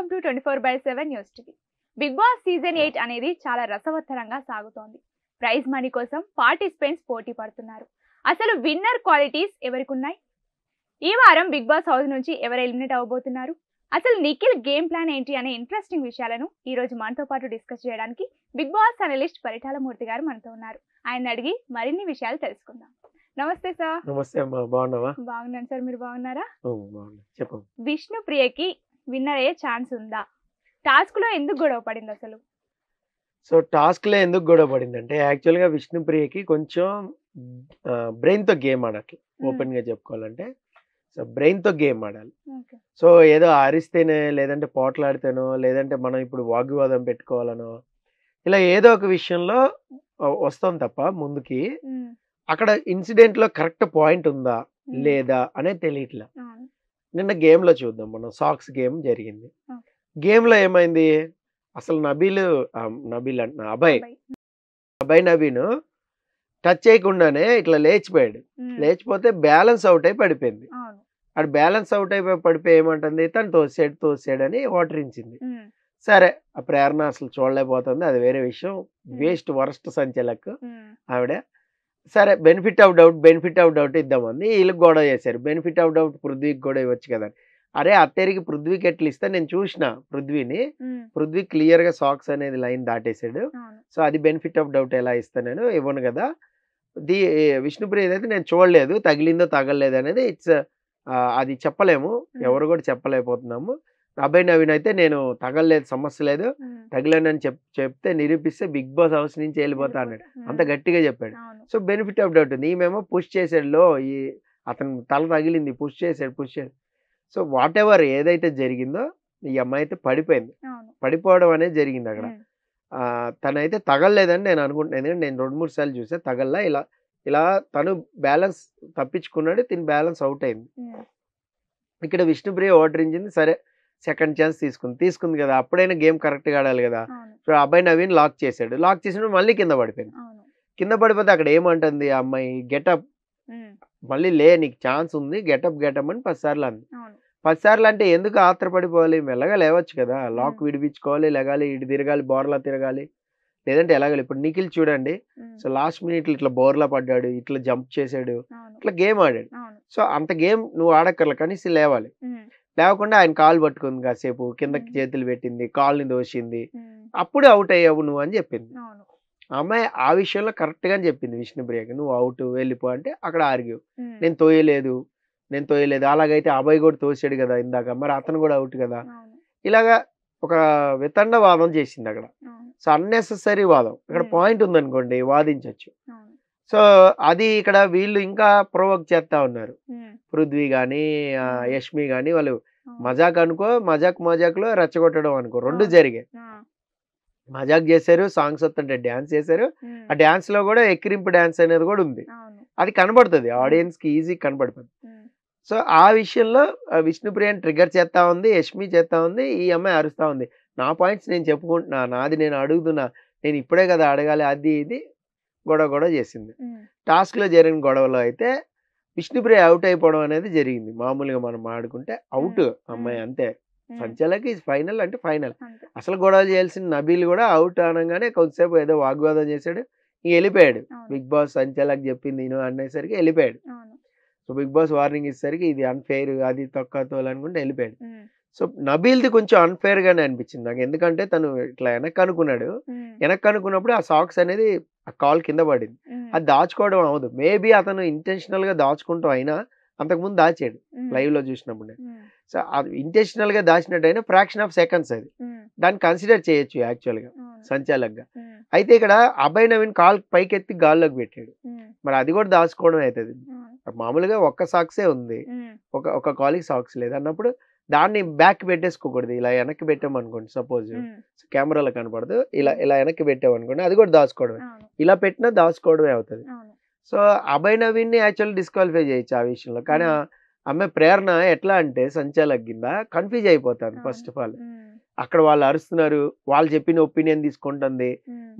Welcome to 24/7 news TV. Bigg Boss season 8 అనేది చాలా రసవత్తరంగా సాగుతోంది. ప్రైజ్ మనీ కోసం పార్టిసిపెంట్స్ పోటీ పడుతున్నారు. అసలు విన్నర్ క్వాలిటీస్ ఎవరికి ఉన్నాయి? ఈ వారం బిగ్ బాస్ హౌస్ నుంచి ఎవరు ఎలిమినేట్ అవబోతున్నారు? అసలు నిఖిల్ గేమ్ ప్లాన్ ఏంటి అనే ఇంట్రెస్టింగ్ విషయాలను ఈ రోజు మనతో పాటు డిస్కస్ చేయడానికి బిగ్ బాస్ అనలిస్ట్ పరిటాల మూర్తి గారు మనతో ఉన్నారు. ఆయన అడిగి మరిన్ని విషయాలు తెలుసుకుందాం. నమస్తే సార్. నమస్తే అమ్మా, బాగున్నావా? బాగున్నాను సార్, మీరు బాగున్నారా? చెప్పు. విష్ణుప్రియకి విన్నర్ అయ్యే ఛాన్స్ ఉందా? టాస్క్ లో ఎందుకు గొడవ పడింది అసలు? సో టాస్క్ లో ఎందుకు గొడవ పడింది అంటే యాక్చువల్ గా విష్ణుప్రియకి కొంచెం బ్రెయిన్ తో గేమ్ ఆడాలి. ఓపెన్ గా చెప్పుకోవాలంటే సో బ్రెయిన్ తో గేమ్ ఆడాలి. సో ఏదో అరిస్తేనే, లేదంటే పోట్లాడితేనో, లేదంటే మనం ఇప్పుడు వాగ్వివాదం పెట్టుకోవాలనో, ఇలా ఏదో ఒక విషయంలో వస్తాం తప్ప ముందుకి అక్కడ ఇన్సిడెంట్ లో కరెక్ట్ పాయింట్ ఉందా లేదా అనేది తెలియట్లా. నిన్న గేమ్ లో చూద్దాం, మనం సాక్స్ గేమ్ జరిగింది. గేమ్ లో ఏమైంది, అసలు అభయ్ నవీన్ టచ్ చేయకుండానే ఇట్లా లేచిపోయాడు. లేచిపోతే బ్యాలెన్స్ అవుట్ అయి పడిపోయింది. అటు బ్యాలెన్స్ అవుట్ అయిపోయి పడిపోయి ఏమంటుంది, తను తోసాడు అని వాటరించింది. సరే, ఆ ప్రేరణ అసలు చూడలేకపోతుంది, అది వేరే విషయం. వేస్ట్ వరస్ట్ సంచలకు ఆవిడ. సరే, బెనిఫిట్ ఆఫ్ డౌట్ ఇద్దామంది. వీళ్ళకి గొడవ చేశారు. బెనిఫిట్ ఆఫ్ డౌట్ పృథ్వీకి కూడా ఇవ్వచ్చు కదా. అరే అత్తేరికి పృథ్వీకి ఎట్లు ఇస్తా, నేను చూసిన పృథ్వీ క్లియర్ గా సాక్స్ అనేది లైన్ దాటేశాడు. సో అది బెనిఫిట్ ఆఫ్ డౌట్ ఎలా ఇస్తా, నేను ఇవ్వను కదా. విష్ణుప్రియ అయితే నేను చూడలేదు, తగిలిందో తగలలేదు అనేది అది చెప్పలేము, ఎవరు కూడా చెప్పలేకపోతున్నాము. అభయ్ నవీన్ అయితే నేను తగలలేదు, సమస్య లేదు, తగిలానని చెప్తే నిరూపిస్తే బిగ్ బాస్ హౌస్ నుంచి వెళ్ళిపోతా అన్నాడు. అంత గట్టిగా చెప్పాడు. సో బెనిఫిట్ ఆఫ్ డౌట్ ఉంది. ఈమెమో పుష్ చేసాడులో, అతను తల తగిలింది, పుష్ చేసాడు. సో వాట్ ఎవర్ ఏదైతే జరిగిందో ఈ అమ్మాయి అయితే పడిపోయింది. పడిపోవడం అనేది జరిగింది అక్కడ. తనైతే తగలలేదని నేను అనుకుంటున్నాను. ఎందుకంటే నేను 2-3 సార్లు చూసా, తగల్లా. ఇలా తను బ్యాలెన్స్ తప్పించుకున్నాడు, తిని బ్యాలెన్స్ అవుట్ అయింది. ఇక్కడ విష్ణుప్రియ ఓటరించింది. సరే, సెకండ్ ఛాన్స్ తీసుకుంది కదా, అప్పుడైనా గేమ్ కరెక్ట్గా ఆడాలి కదా. సో అభయ్ నవీన్ లాక్ చేసినప్పుడు మళ్ళీ కింద పడిపోయింది. కింద పడిపోతే అక్కడ ఏమంటుంది ఆ అమ్మాయి, గెటప్ మళ్ళీ లే, నీకు ఛాన్స్ ఉంది, గెటప్ అని 10 సార్లు అంది. 10 సార్లు అంటే ఎందుకు ఆత్రపడిపోవాలి, మెల్లగా లేవచ్చు కదా. లాక్ విడిపించుకోవాలి, లెగాలి, ఇటు తిరగాలి, బోర్లా తిరగాలి, లేదంటే ఎలాగాలి. ఇప్పుడు నిఖిల్ చూడండి, సో లాస్ట్ మినిట్ ఇట్లా బోర్లా పడ్డాడు, ఇట్లా జంప్ చేశాడు, ఇట్లా గేమ్ ఆడాడు. సో అంత గేమ్ నువ్వు ఆడక్కర్ల, కనీసం లేవాలి. లేకుండా ఆయన కాలు పట్టుకుంది, కాసేపు కిందకి చేతులు పెట్టింది, కాల్ని దోషింది, అప్పుడు అవుట్ అయ్యావు నువ్వు అని చెప్పింది. అమ్మాయి ఆ విషయంలో కరెక్ట్ గా చెప్పింది విష్ణుప్రియకి, నువ్వు అవుట్, వెళ్ళిపో అంటే అక్కడ ఆర్గ్యూ, నేను తోయలేదు. అలాగైతే అభయ్ కూడా తోసాడు కదా ఇందాక, మరి అతను కూడా అవుట్ కదా. ఇలాగా ఒక వితండ వాదం చేసింది అక్కడ. సో అన్నెసెసరీ వాదం. ఇక్కడ పాయింట్ ఉందనుకోండి, వాదించవచ్చు. సో అది ఇక్కడ వీళ్ళు ఇంకా ప్రొవోక్ చేస్తా ఉన్నారు. పృథ్వీ గాని యష్మి గాని, వాళ్ళు మజాక్ అనుకో, మజాక్ లో రెచ్చగొట్టడం అనుకో, రెండు జరిగాయి. మజాక్ చేశారు, సాంగ్స్ వస్తుంటే డ్యాన్స్ చేశారు. ఆ డ్యాన్స్ లో కూడా ఎక్కిరింపు డ్యాన్స్ అనేది కూడా ఉంది. అది కనబడుతుంది, ఆడియన్స్ కి ఈజీ కనబడుతుంది. సో ఆ విషయంలో విష్ణుప్రియని ట్రిగర్ చేస్తా ఉంది, యష్మి చేస్తా ఉంది, ఈ అమ్మాయి అరుస్తా ఉంది. నా పాయింట్స్ నేను చెప్పుకుంటున్నా, నాది నేను అడుగుతున్నా, నేను ఇప్పుడే కదా అడగాలి, అది ఇది గొడవ చేసింది. టాస్క్ లో జరిగిన గొడవలో అయితే విష్ణుప్రియ అవుట్ అయిపోవడం అనేది జరిగింది. మామూలుగా మనం ఆడుకుంటే అవుట్ అమ్మాయి, అంతే. సంచలకి ఫైనల్ అంటే ఫైనల్. అసలు గొడవ చేయాల్సిన నబీల్ కూడా అవుట్ అనగానే కొద్దిసేపు ఏదో వాగ్వాదం చేశాడు, వెళ్ళిపోయాడు. బిగ్ బాస్ సంచలకి చెప్పింది నేను అనేసరికి వెళ్ళిపోయాడు. సో బిగ్ బాస్ వార్నింగ్ ఇచ్చేసరికి ఇది అన్ఫెయిర్, అది తొక్కతోలు అనుకుంటే వెళ్ళిపోయాడు. సో నబీల్ది కొంచెం అన్ఫెయిర్ గానే అనిపించింది నాకు. ఎందుకంటే తను ఇట్లా వెనక్కి అనుకున్నప్పుడు ఆ సాక్స్ అనేది ఆ కాల్ కింద పడింది. అది దాచుకోవడం అవదు. మేబీ అతను ఇంటెన్షనల్ గా దాచుకుంటూ అయినా అంతకుముందు దాచాడు లైవ్ లో చూసినప్పుడు. సో అది ఇంటెన్షనల్ గా దాచినట్టయినా ఫ్రాక్షన్ ఆఫ్ సెకండ్స్, అది దాన్ని కన్సిడర్ చేయొచ్చు యాక్చువల్ గా సంచాలకంగా. అయితే ఇక్కడ అభయ్ నవీన్ కాల్ పైకెత్తి గాల్లోకి పెట్టాడు, మరి అది కూడా దాచుకోవడం అవుతుంది. మామూలుగా ఒక్క సాక్సే ఉంది, ఒక కాల్కి సాక్స్ లేదు అన్నప్పుడు దాన్ని బ్యాక్ పెట్టేసుకోకూడదు. ఇలా వెనక్కి పెట్టామనుకోండి, సపోజ్ కెమెరాలో కనపడదు, ఇలా వెనక్కి పెట్టామనుకోండి, అది కూడా దాచుకోవడమే. ఇలా పెట్టినా దాచుకోవడమే అవుతుంది. సో అభయ్ నవీన్ ని యాక్చువల్ డిస్క్వాలిఫై చేయొచ్చు ఆ విషయంలో. కానీ అమ్మాయి ప్రేరణ ఎట్లా అంటే సంచాలక్ కింద కన్ఫ్యూజ్ అయిపోతాను. ఫస్ట్ ఆఫ్ ఆల్ అక్కడ వాళ్ళు అరుస్తున్నారు, వాళ్ళు చెప్పిన ఒపీనియన్ తీసుకుంటుంది,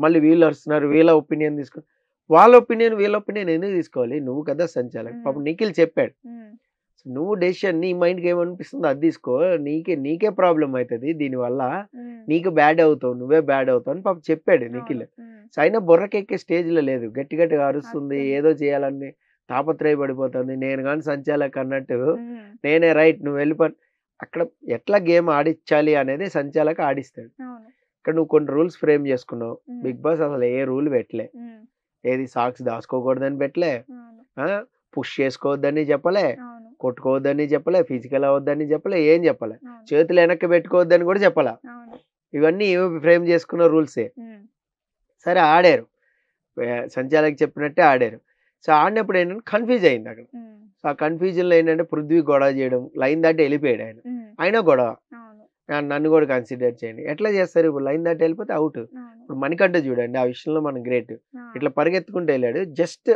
మళ్ళీ వీళ్ళు అరుస్తున్నారు, వీళ్ళ ఒపీనియన్ తీసుకుంటు, వాళ్ళ ఒపీనియన్ వీళ్ళ ఒపీనియన్ ఎందుకు తీసుకోవాలి, నువ్వు కదా సంచాలక్. పాపం నిఖిల్ చెప్పాడు. నువ్వు డెసిషన్ నీ మైండ్కి ఏమనిపిస్తుందో అది తీసుకో, నీకే ప్రాబ్లం అవుతుంది దీనివల్ల, నీకు బ్యాడ్ అవుతావు, నువ్వే బ్యాడ్ అవుతావు అని పాప చెప్పాడు నిఖిల్. సో అయినా బుర్రకెక్కే స్టేజ్లో లేదు, గట్టిగా అరుస్తుంది, ఏదో చేయాలని తాపత్రయపడిపోతుంది. నేను కానీ సంచాలక్ అన్నట్టు నేనే రైట్, నువ్వు వెళ్ళిపో. అక్కడ ఎట్లా గేమ్ ఆడించాలి అనేది సంచాలక్ ఆడిస్తాడు. ఇక్కడ నువ్వు కొన్ని రూల్స్ ఫ్రేమ్ చేసుకున్నావు, బిగ్ బాస్ అసలు ఏ రూల్ పెట్టలే. ఏది సాక్స్ దాచుకోకూడదని పెట్టలే, పుష్ చేసుకోవద్దని చెప్పలే, కొట్టుకోవద్దని చెప్పలే, ఫిజికల్ అవ్వద్దని చెప్పలే, ఏం చెప్పలే, చేతులు వెనక్కి పెట్టుకోవద్దని కూడా చెప్పలే. ఇవన్నీ ఫ్రేమ్ చేసుకున్న రూల్సే. సరే ఆడారు, సంచాలక్ చెప్పినట్టే ఆడారు. సో ఆడినప్పుడు ఏంటంటే కన్ఫ్యూజ్ అయింది అక్కడ. సో ఆ కన్ఫ్యూజన్లో ఏంటంటే పృథ్వీ గొడవ చేయడం, లైన్ దాటి వెళ్ళిపోయాడు ఆయన. అయినా గొడవ, నన్ను కూడా కన్సిడర్ చేయండి. ఎట్లా చేస్తారు ఇప్పుడు? లైన్ దాటి వెళ్ళిపోతే అవుట్. ఇప్పుడు మణికంఠ చూడండి, ఆ విషయంలో మనం గ్రేట్. ఇట్లా పరిగెత్తుకుంటూ వెళ్ళాడు, జస్ట్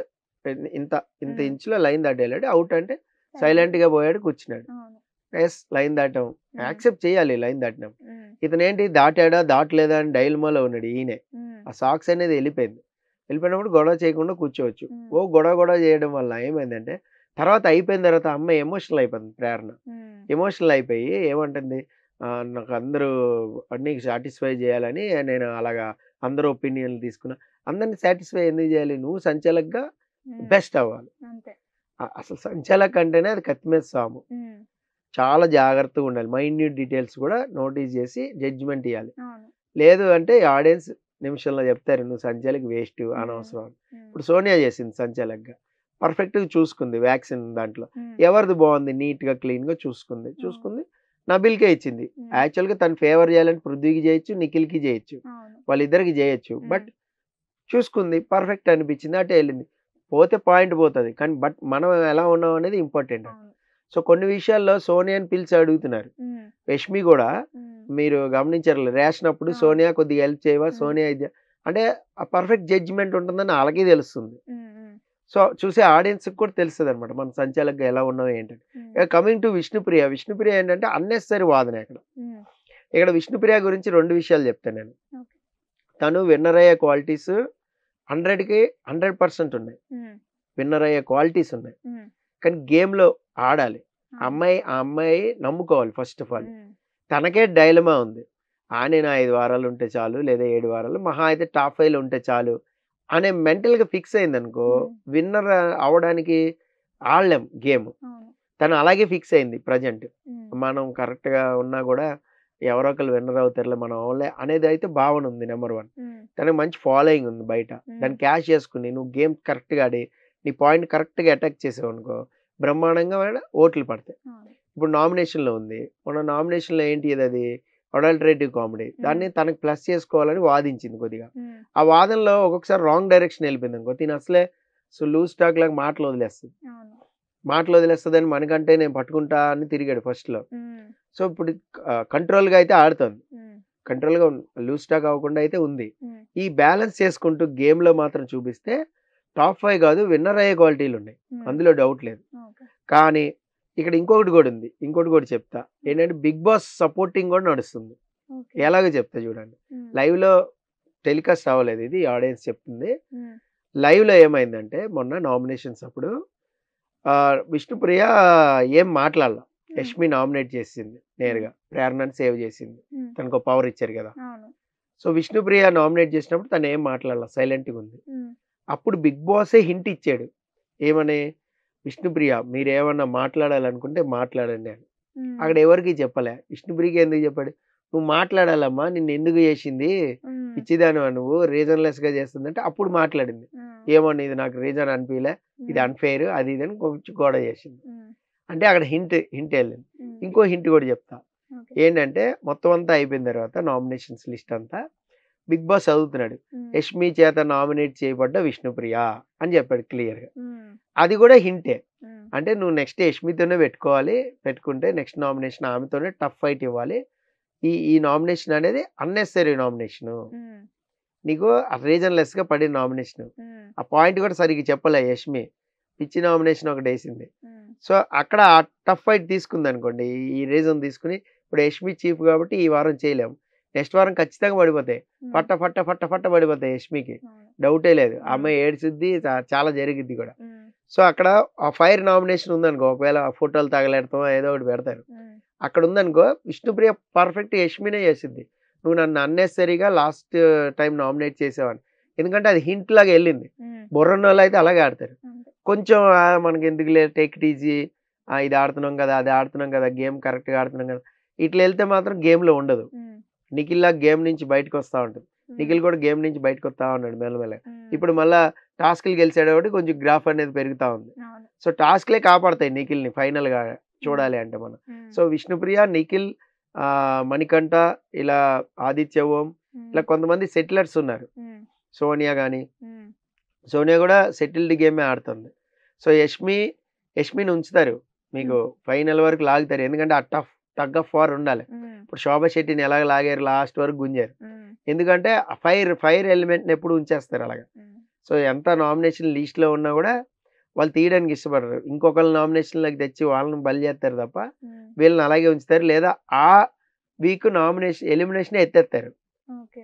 ఇంత ఇంచులో లైన్ దాటి వెళ్ళాడు, అవుట్ అంటే సైలెంట్ గా పోయాడు, కూర్చున్నాడు. ఎస్, లైన్ దాటాం, యాక్సెప్ట్ చేయాలి లైన్ దాటినప్పుడు. ఇతను ఏంటి దాటాడా దాటలేదా అని డైల్మాలో ఉన్నాడు ఈయనే. ఆ సాక్స్ అనేది వెళ్ళిపోయినప్పుడు గొడవ చేయకుండా కూర్చోవచ్చు. గొడవ చేయడం వల్ల ఏమైందంటే తర్వాత అయిపోయిన తర్వాత అమ్మాయి ఎమోషనల్ అయిపోయింది. ప్రేరణ ఎమోషనల్ అయిపోయి ఏమంటుంది, నాకు అందరూ అన్ని సాటిస్ఫై చేయాలని నేను అలాగా అందరూ ఒపీనియన్లు తీసుకున్నా. అందరిని సాటిస్ఫై ఎందుకు చేయాలి? నువ్వు సంచాలక్గా బెస్ట్ అవ్వాలి. అసలు సంచాలక్ అంటేనే అది కత్తి మీద సాము. చాలా జాగ్రత్తగా ఉండాలి, మైన్యూట్ డీటెయిల్స్ కూడా నోటీస్ చేసి జడ్జిమెంట్ ఇవ్వాలి. లేదు అంటే ఆడియన్స్ నిమిషంలో చెప్తారు నువ్వు సంచాలక్ వేస్ట్, అనవసరం. ఇప్పుడు సోనియా చేసింది సంచాలక్గా, పర్ఫెక్ట్గా చూసుకుంది వ్యాక్సిన్ దాంట్లో, ఎవరిది బాగుంది, నీట్గా క్లీన్గా చూసుకుంది, నబిల్కే ఇచ్చింది. యాక్చువల్గా తను ఫేవర్ చేయాలంటే పృథ్వీకి చేయొచ్చు, నిఖిల్కి చేయొచ్చు, వాళ్ళిద్దరికి చేయొచ్చు. బట్ చూసుకుంది, పర్ఫెక్ట్ అనిపించింది, అటే వెళ్ళింది. పోతే పాయింట్ పోతుంది, కానీ బట్ మనం ఎలా ఉన్నాం అనేది ఇంపార్టెంట్. సో కొన్ని విషయాల్లో సోనియాని పిలిచి అడుగుతున్నారు. యష్మి కూడా మీరు గమనించారు, రేషన్ అప్పుడు సోనియా కొద్దిగా హెల్ప్ చేయవా, సోనియా అంటే ఆ పర్ఫెక్ట్ జడ్జిమెంట్ ఉంటుందని వాళ్ళకి తెలుస్తుంది. సో చూసే ఆడియన్స్ కూడా తెలుస్తుంది అనమాట మన సంచాలక్గా ఎలా ఉన్నాం ఏంటంటే. కమింగ్ టు విష్ణుప్రియ ఏంటంటే అన్నెసరీ వాదన. ఇక్కడ విష్ణుప్రియ గురించి 2 విషయాలు చెప్తాను నేను. తను విన్నర్ అయ్యే క్వాలిటీస్ 100కి 100% ఉన్నాయి, విన్నర్ అయ్యే క్వాలిటీస్ ఉన్నాయి. కానీ గేమ్లో ఆడాలి, ఆ అమ్మాయి నమ్ముకోవాలి. ఫస్ట్ ఆఫ్ ఆల్ తనకే డైలమా ఉంది, నేను 5 వారాలు ఉంటే చాలు, లేదా 7 వారాలు, మహా అయితే టాప్ 5లో ఉంటే చాలు అనే మెంటల్గా ఫిక్స్ అయింది అనుకో, విన్నర్ అవడానికి ఆడలేం గేమ్. తను అలాగే ఫిక్స్ అయింది. ప్రజెంట్ మనం కరెక్ట్గా ఉన్నా కూడా ఎవరో ఒకరు విన్నర్ అవుతారులే మనం అవలే అనేది అయితే భావన ఉంది. నెంబర్ 1, తనకి మంచి ఫాలోయింగ్ ఉంది బయట. దాన్ని క్యాష్ చేసుకుని నువ్వు గేమ్ కరెక్ట్గా ఆడి నీ పాయింట్ కరెక్ట్గా అటాక్ చేసావు అనుకో, బ్రహ్మాండంగా ఓట్లు పడతాయి. ఇప్పుడు నామినేషన్లో ఉంది, మన నామినేషన్లో ఏంటి అది అడల్టరేటివ్ కామెడీ, దాన్ని తనకు ప్లస్ చేసుకోవాలని వాదించింది కొద్దిగా. ఆ వాదనలో ఒక్కొక్కసారి రాంగ్ డైరెక్షన్ వెళ్ళిపోయింది అనుకో, తిని అసలే లూజ్ స్టాక్ లాగా మాటలు వదిలేస్తుందని మనకంటే నేను పట్టుకుంటా అని తిరిగాడు ఫస్ట్లో. సో ఇప్పుడు కంట్రోల్గా అయితే ఆడుతుంది, కంట్రోల్గా లూజ్ స్టాక్ అవ్వకుండా అయితే ఉంది. ఈ బ్యాలెన్స్ చేసుకుంటూ గేమ్లో మాత్రం చూపిస్తే టాప్ 5 కాదు, విన్నర్ అయ్యే క్వాలిటీలు ఉన్నాయి, అందులో డౌట్ లేదు. కానీ ఇక్కడ ఇంకొకటి కూడా చెప్తా, ఏంటంటే బిగ్ బాస్ సపోర్టింగ్ కూడా నడుస్తుంది. ఎలాగో చెప్తా చూడండి. లైవ్లో టెలికాస్ట్ అవ్వలేదు, ఇది ఆడియన్స్ చెప్తుంది. లైవ్లో ఏమైందంటే మొన్న నామినేషన్స్ అప్పుడు విష్ణుప్రియ ఏం మాట్లాడాల, యష్మి నామినేట్ చేసింది నేరుగా, ప్రేరణని సేవ్ చేసింది, తనకు పవర్ ఇచ్చారు కదా. సో విష్ణుప్రియ నామినేట్ చేసినప్పుడు తను ఏం మాట్లాడాల, సైలెంట్గా ఉంది. అప్పుడు బిగ్ బాసే హింట్ ఇచ్చాడు, ఏమని, విష్ణుప్రియ మీరు ఏమన్నా మాట్లాడాలనుకుంటే మాట్లాడండి అని. అక్కడ ఎవరికి చెప్పలే, విష్ణుప్రియకి ఎందుకు చెప్పాడు, నువ్వు మాట్లాడాలమ్మా, నిన్ను ఎందుకు చేసింది, పిచ్చిదాను నువ్వు, రీజన్లెస్ గా చేస్తుందంటే అప్పుడు మాట్లాడింది. ఏమన్నా ఇది నాకు రీజన్ అనిపించలే, ఇది అన్ఫెయిర్, అది ఇది అని కొంచెం గొడవ చేసింది. అంటే అక్కడ హింట్ వెళ్ళింది. ఇంకో హింట్ కూడా చెప్తా, ఏంటంటే మొత్తం అంతా అయిపోయిన తర్వాత నామినేషన్స్ లిస్ట్ అంతా బిగ్ బాస్ చదువుతున్నాడు, యష్మి చేత నామినేట్ చేయబడ్డ విష్ణుప్రియ అని చెప్పాడు క్లియర్గా. అది కూడా హింటే, అంటే నువ్వు నెక్స్ట్ యష్మితోనే పెట్టుకుంటే నెక్స్ట్ నామినేషన్ ఆమెతోనే టఫ్ ఫైట్ ఇవ్వాలి. ఈ నామినేషన్ అనేది అన్నెసరీ నామినేషన్, నీకు రీజన్లెస్ గా పడిన నామినేషన్. ఆ పాయింట్ కూడా సరిగ్గా చెప్పలే యష్మి, పిచ్చి నామినేషన్ ఒకటి వేసింది. సో అక్కడ ఆ టఫ్ ఫైట్ తీసుకుంది అనుకోండి, ఈ రీజన్ తీసుకుని ఇప్పుడు యష్మి చీఫ్ కాబట్టి ఈ వారం చేయలేము, నెక్స్ట్ వారం ఖచ్చితంగా పడిపోతాయి, ఫట్ట పడిపోతాయి యష్మికి, డౌటే లేదు. ఆ అమ్మాయి ఏడ్చిద్ది, చాలా జరిగిద్ది కూడా. సో అక్కడ ఆ ఫైర్ నామినేషన్ ఉందనుకో, ఒకవేళ ఫోటోలు తగలెడతాం ఏదో ఒకటి పెడతారు. అక్కడ ఉందనుకో, విష్ణుప్రియ పర్ఫెక్ట్ యష్మినే చేసిద్ది. నువ్వు నన్ను అన్నెసరీగా లాస్ట్ టైం నామినేట్ చేసేవాడిని, ఎందుకంటే అది హింట్ లాగా వెళ్ళింది. బుర్రన్నోళ్ళు అయితే అలాగే ఆడతారు. కొంచెం మనకి ఎందుకులే, టేక్ ఇట్ ఈజీ, ఇది ఆడుతున్నాం కదా, అది ఆడుతున్నాం కదా, గేమ్ కరెక్ట్గా ఆడుతున్నాం కదా, ఇట్లా వెళ్తే మాత్రం గేమ్లో ఉండదు. నిఖిల్ లా గేమ్ నుంచి బయటకు వస్తూ ఉంటుంది. నిఖిల్ కూడా గేమ్ నుంచి బయటకు వస్తూ ఉన్నాడు మెల్లమెల్ల. ఇప్పుడు మళ్ళీ టాస్క్లు గెలిచాడు కాబట్టి కొంచెం గ్రాఫ్ అనేది పెరుగుతూ ఉంది. సో టాస్క్లే కాపాడతాయి నిఖిల్ని ఫైనల్గా చూడాలి అంటే మనం. సో విష్ణుప్రియ, నిఖిల్, మణికంఠ, ఇలా ఆదిత్య ఓం, ఇలా కొంతమంది సెటిలర్స్ ఉన్నారు. సోనియా కానీ, సోనియా కూడా సెటిల్డ్ గేమే ఆడుతుంది. సో యష్మిని ఉంచుతారు, మీకు ఫైనల్ వరకు లాగుతారు, ఎందుకంటే ఆ టగ్ ఆఫ్ వార్ ఉండాలి. ఇప్పుడు శోభా శెట్టిని ఎలాగ లాగారు, లాస్ట్ వరకు గుంజారు, ఎందుకంటే ఫైర్ ఎలిమెంట్ని ఎప్పుడు ఉంచేస్తారు అలాగా. సో ఎంత నామినేషన్ లిస్ట్లో ఉన్నా కూడా వాళ్ళు తీయడానికి ఇష్టపడరు, ఇంకొకళ్ళ నామినేషన్లోకి తెచ్చి వాళ్ళని బలి చేస్తారు తప్ప వీళ్ళని అలాగే ఉంచుతారు, లేదా ఆ వీక్ ఎలిమినేషన్ ఎత్తేస్తారు.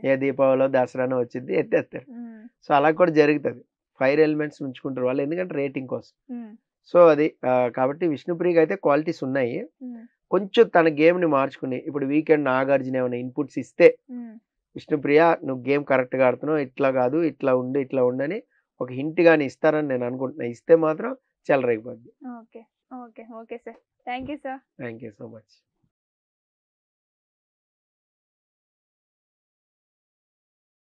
ఏ దీపావళి దసరానో వచ్చింది ఎత్తేస్తారు. సో అలా కూడా జరుగుతుంది, ఫైర్ ఎలిమెంట్స్ ఉంచుకుంటారు వాళ్ళు, ఎందుకంటే రేటింగ్ కోసం. సో అది కాబట్టి విష్ణుప్రియకి అయితే క్వాలిటీస్ ఉన్నాయి. కొంచెం తన గేమ్ని మార్చుకుని, ఇప్పుడు వీకెండ్ నాగార్జున ఏమైనా ఇన్పుట్స్ ఇస్తే, విష్ణుప్రియ నువ్వు గేమ్ కరెక్ట్గా ఆడుతున్నావు, ఇట్లా కాదు, ఇట్లా ఉండని ఒక హింట్ కానీ ఇస్తారని నేను అనుకుంటున్నా. ఇస్తే మాత్రం చెలరేగిపోద్ది. Okay okay okay sir, thank you sir. Thank you so much.